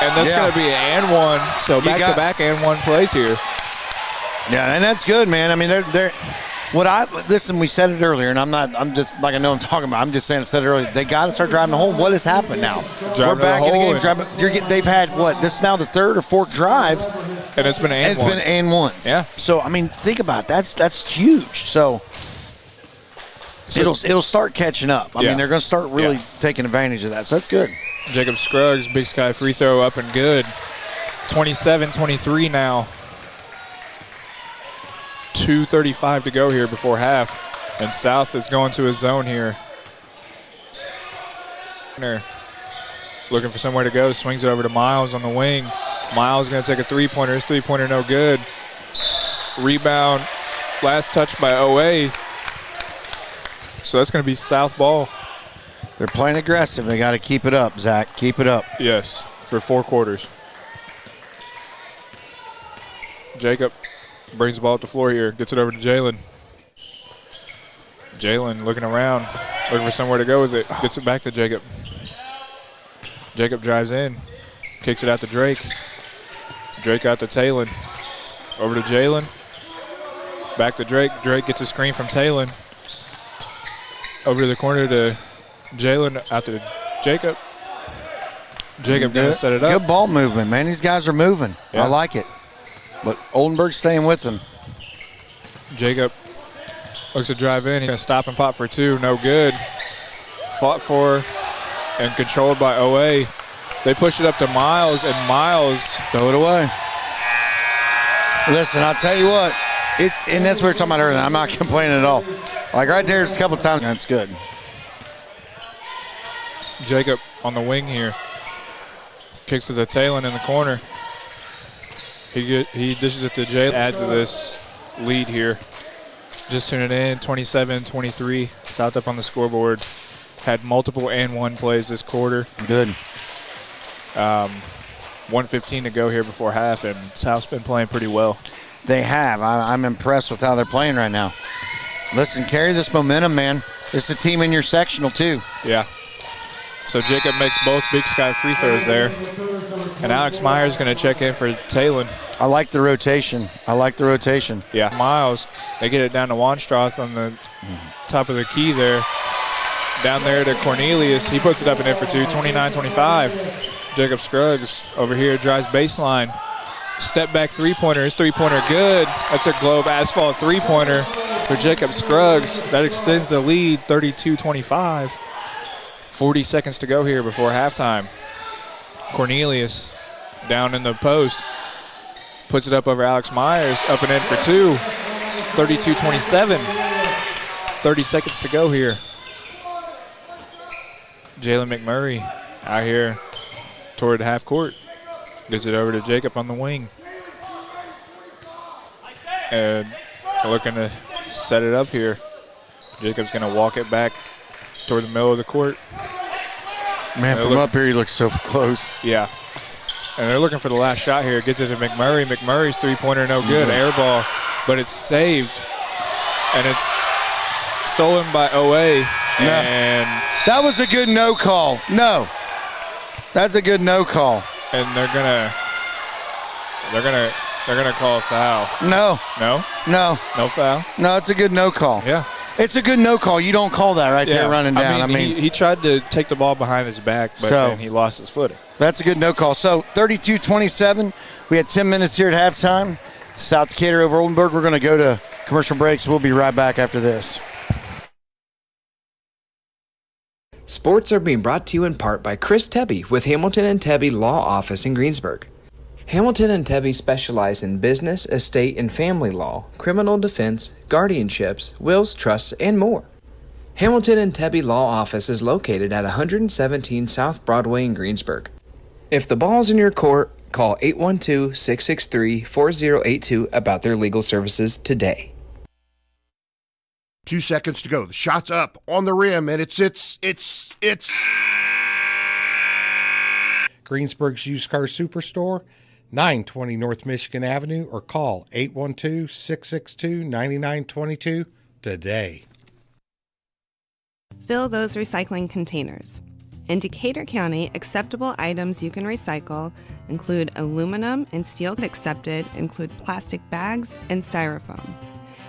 And that's going to be an and 1. So back-to-back and 1 plays here. Yeah, and that's good, man. I mean, they're listen, we said it earlier, and I'm just like I know I'm talking about. I'm just saying I said it earlier. They got to start driving the home. What has happened now? We're back in the game. They've had this is now the third or fourth drive, and it's been an and 1. It's been and ones. Yeah. So I mean, think about it. That's huge. So it'll start catching up. I mean, they're going to start really taking advantage of that. So that's good. Jacob Scruggs, Big Sky free throw up and good. 27-23 now. 2:35 to go here before half. And South is going to a zone here. Looking for somewhere to go. Swings it over to Miles on the wing. Miles going to take a three-pointer. His three-pointer no good. Rebound. Last touch by OA. So that's going to be South ball. They're playing aggressive. They got to keep it up, Zach. Keep it up. Yes, for 4 quarters. Jacob brings the ball up the floor here. Gets it over to Jalen. Jalen looking around. Looking for somewhere to go with it. Gets it back to Jacob. Jacob drives in. Kicks it out to Drake. Drake out to Talon. Over to Jalen. Back to Drake. Drake gets a screen from Talon. Over to the corner to Jalen, out to Jacob. Jacob going to set it up. Good ball movement, man. These guys are moving. Yeah. I like it. But Oldenburg staying with them. Jacob looks to drive in. He's going to stop and pop for 2. No good. Fought for and controlled by OA. They push it up to Miles, and Miles throw it away. Listen, I'll tell you what. And that's what we were talking about earlier. I'm not complaining at all. Like right there, it's a couple times. That's good. Jacob on the wing here. Kicks it to Talon in the corner. He dishes it to Jalen. Add to this lead here. Just tuning in, 27-23. South up on the scoreboard. Had multiple and 1 plays this quarter. Good. 1:15 to go here before half, and South's been playing pretty well. They have. I'm impressed with how they're playing right now. Listen, carry this momentum, man. It's a team in your sectional, too. Yeah. So Jacob makes both Big Sky free throws there. And Alex Myers going to check in for Talon. I like the rotation. Yeah. Miles, they get it down to Wanstroth on the top of the key there. Down there to Cornelius. He puts it up and in for 2, 29-25. Jacob Scruggs over here drives baseline. Step back three-pointer. His three-pointer good. That's a Globe Asphalt three-pointer for Jacob Scruggs. That extends the lead, 32-25. 40 seconds to go here before halftime. Cornelius down in the post. Puts it up over Alex Myers. Up and in for 2. 32-27. 30 seconds to go here. Jalen McMurray out here toward half court. Gets it over to Jacob on the wing. And looking to set it up here. Jacob's going to walk it back toward the middle of the court. Man, from up here, he looks so close. Yeah. And they're looking for the last shot here. Gets it to McMurray. McMurray's three-pointer no good. Air ball. But it's saved. And it's stolen by OA. And that was a good no call. No. That's a good no call. And they're gonna call a foul. No foul. No, it's a good no call. Yeah, it's a good no call. You don't call that there running down. I mean he tried to take the ball behind his back, but then he lost his footing. That's a good no call. So 32-27. We had 10 minutes here at halftime. South Decatur over Oldenburg. We're going to go to commercial breaks. We'll be right back after this. Sports are being brought to you in part by Chris Tebby with Hamilton and Tebby Law Office in Greensburg. Hamilton and Tebby specialize in business, estate, and family law, criminal defense, guardianships, wills, trusts, and more. Hamilton and Tebby Law Office is located at 117 South Broadway in Greensburg. If the ball's in your court, Call 812-663-4082 about their legal services today. 2 seconds to go. The shot's up on the rim, and it's Greensburg's Used Car Superstore, 920 North Michigan Avenue, or call 812-662-9922 today. Fill those recycling containers. In Decatur County, acceptable items you can recycle include aluminum and steel. Accepted include plastic bags and styrofoam.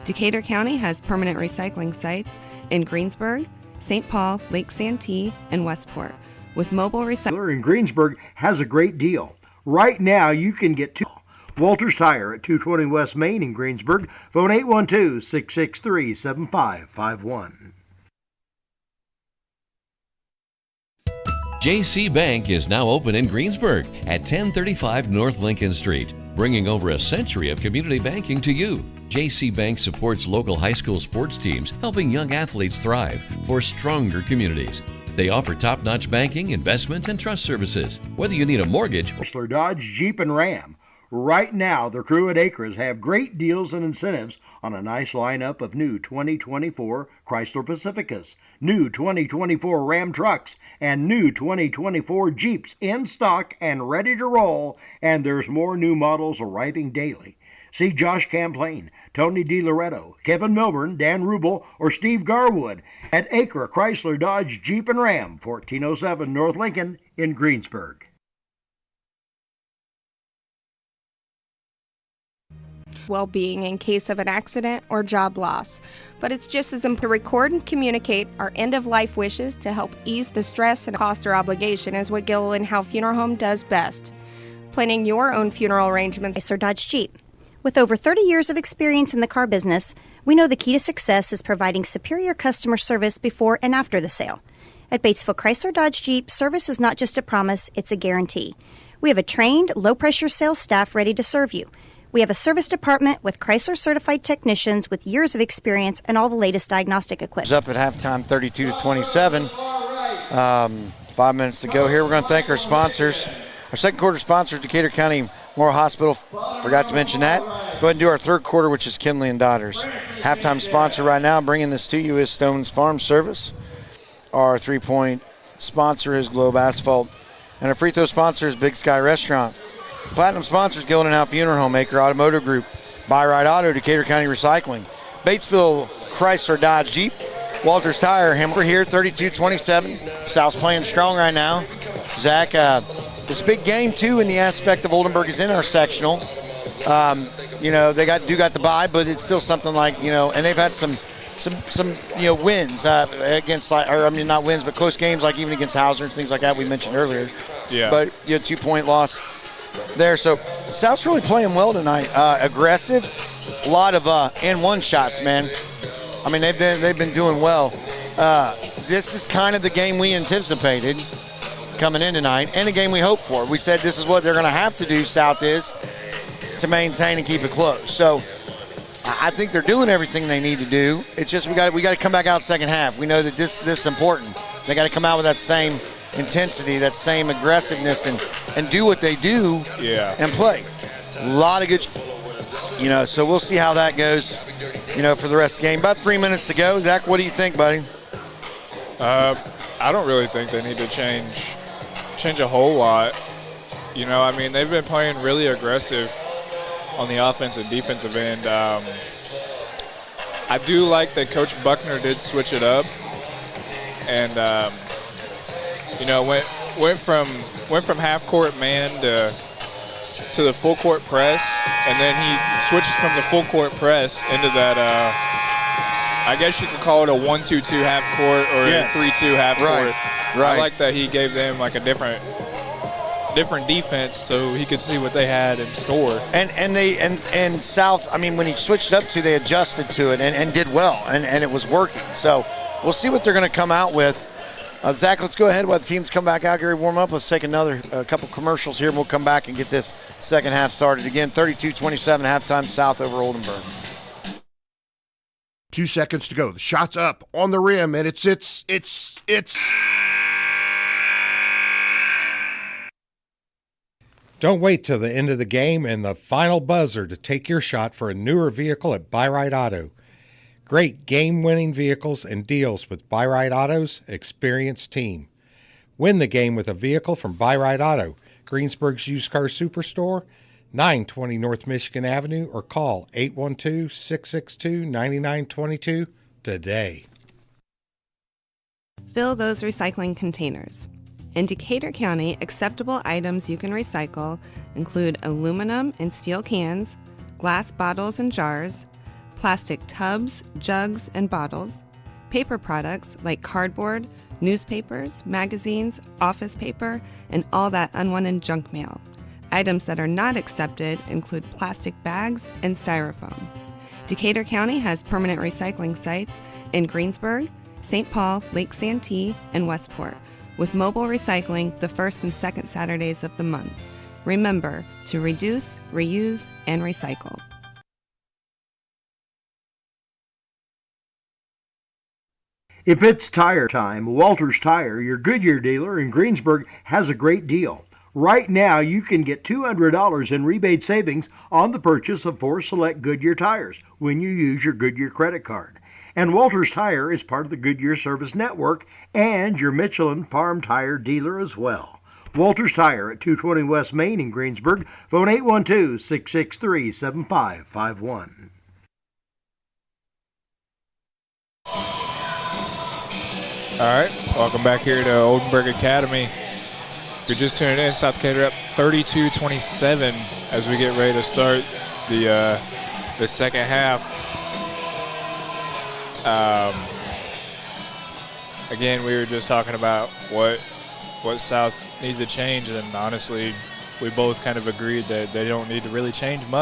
Decatur County has permanent recycling sites in Greensburg, St. Paul, Lake Santee, and Westport, with mobile recycling. In Greensburg has a great deal. Right now, you can get Walter's Tire at 220 West Main in Greensburg. Phone 812-663-7551. JC Bank is now open in Greensburg at 1035 North Lincoln Street, bringing over a century of community banking to you. JC Bank supports local high school sports teams, helping young athletes thrive for stronger communities. They offer top-notch banking, investments, and trust services. Whether you need a mortgage, Chrysler, Dodge, Jeep, and Ram. Right now, the crew at Acres have great deals and incentives on a nice lineup of new 2024 Chrysler Pacificas, new 2024 Ram trucks, and new 2024 Jeeps in stock and ready to roll, and there's more new models arriving daily. See Josh Camplain, Tony DiLoretto, Kevin Milburn, Dan Rubel, or Steve Garwood at Acre Chrysler, Dodge, Jeep, and Ram, 1407 North Lincoln in Greensburg. Well-being in case of an accident or job loss, but it's just as important to record and communicate our end-of-life wishes to help ease the stress and cost or obligation is what Gilliland Howe Funeral Home does best. Planning your own funeral arrangements. Chrysler Dodge Jeep. With over 30 years of experience in the car business, we know the key to success is providing superior customer service before and after the sale. At Batesville Chrysler Dodge Jeep, service is not just a promise, it's a guarantee. We have a trained, low-pressure sales staff ready to serve you. We have a service department with Chrysler-certified technicians with years of experience and all the latest diagnostic equipment. Up at halftime, 32-27. 5 minutes to go here. We're going to thank our sponsors. Our second quarter sponsor, Decatur County Memorial Hospital. Forgot to mention that. Go ahead and do our third quarter, which is Kinley and Daughters. Halftime sponsor right now, bringing this to you, is Stone's Farm Service. Our three-point sponsor is Globe Asphalt. And our free throw sponsor is Big Sky Restaurant. Platinum sponsors, Gilliland Howe Funeral Home, Acre Automotive Group, Buy Right Auto, Decatur County Recycling, Batesville Chrysler Dodge Jeep, Walter's Tire. We're here, 32-27. South's playing strong right now. Zach, this big game, too, in the aspect of Oldenburg is in our sectional. They got the bye, but it's still something like, and they've had some wins against, not wins, but close games, like even against Hauser and things like that we mentioned earlier. Yeah. But you had 2-point loss there. So South's really playing well tonight. Aggressive, a lot of and-one shots, man. I mean, they've been doing well. This is kind of the game we anticipated coming in tonight, and the game we hoped for. We said this is what they're going to have to do, South is, to maintain and keep it close. So I think they're doing everything they need to do. It's just we got to come back out second half. We know that this is important. They got to come out with that same intensity, that same aggressiveness, and do what they do and play. A lot of good, so we'll see how that goes, for the rest of the game. About 3 minutes to go. Zach, what do you think, buddy? I don't really think they need to change a whole lot. They've been playing really aggressive on the offensive and defensive end. I do like that Coach Buckner did switch it up, and went from half court man to the full court press, and then he switched from the full court press into that. I guess you could call it a 1-2-2 half court or a 3-2 half court. Right. I like that he gave them like a different defense so he could see what they had in store. And South, when he switched up to, they adjusted to it and did well, and it was working. So we'll see what they're going to come out with. Zach, let's go ahead while the teams come back out. Gary, warm up. Let's take a couple commercials here, and we'll come back and get this second half started. Again, 32-27 halftime, South over Oldenburg. 2 seconds to go. The shot's up on the rim, and it's Don't wait till the end of the game and the final buzzer to take your shot for a newer vehicle at Buyride Auto. Great game-winning vehicles and deals with Buyride Auto's experienced team. Win the game with a vehicle from Buyride Auto, Greensburg's used car superstore, 920 North Michigan Avenue, or call 812-662-9922 today. Fill those recycling containers. In Decatur County, acceptable items you can recycle include aluminum and steel cans, glass bottles and jars, plastic tubs, jugs, and bottles, paper products like cardboard, newspapers, magazines, office paper, and all that unwanted junk mail. Items that are not accepted include plastic bags and styrofoam. Decatur County has permanent recycling sites in Greensburg, St. Paul, Lake Santee, and Westport, with mobile recycling the first and second Saturdays of the month. Remember to reduce, reuse, and recycle. If it's tire time, Walters Tire, your Goodyear dealer in Greensburg, has a great deal. Right now, you can get $200 in rebate savings on the purchase of 4 select Goodyear tires when you use your Goodyear credit card. And Walters Tire is part of the Goodyear Service Network and your Michelin Farm Tire dealer as well. Walters Tire at 220 West Main in Greensburg. Phone 812-663-7551. All right, welcome back here to Oldenburg Academy. If you're just tuning in, South Decatur up 32-27 as we get ready to start the second half. Again, we were just talking about what South needs to change, and honestly, we both kind of agreed that they don't need to really change much.